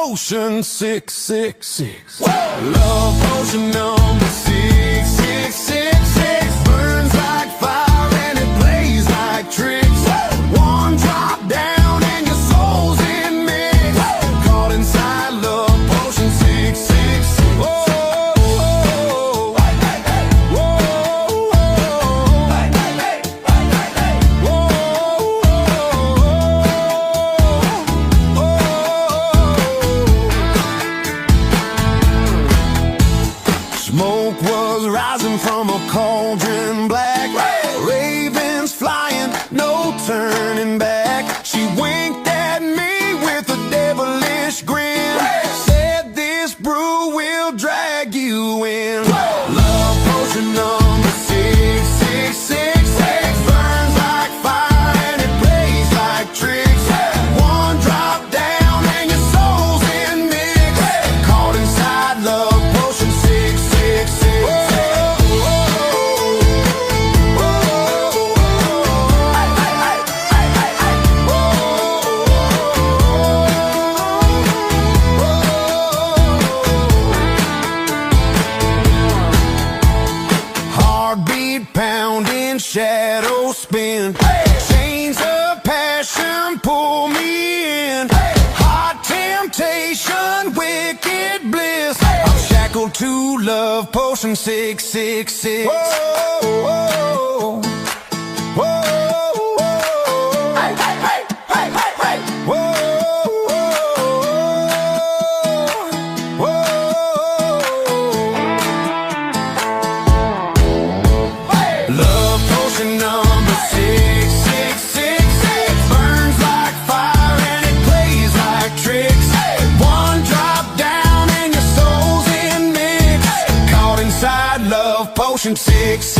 potion 666. Love potion number 6666. Burns like fire and it plays like tricks. One drop down and your soul's in mix. Caught inside love potion 666. Whoa. Smoke was rising from a cauldron black. Ravens flying, no turning back. She winked at me with a devilish grin. Said this brew will drag you in. Love potion number 6666. Burns like fire and it plays like tricks. One drop down and your soul's in mix. Caught inside love potion 666. Heartbeat pounding, shadow spin. Chains of passion pull me in. Hot temptation, wicked bliss. I'm shackled to love potion 666. Whoa, whoa, whoa, whoa. Hey, hey, hey, hey, hey, hey. Whoa, whoa, whoa. Love potion number 6666. Burns like fire and it plays like tricks. One drop down and your soul's in mix. Caught inside love potion 666.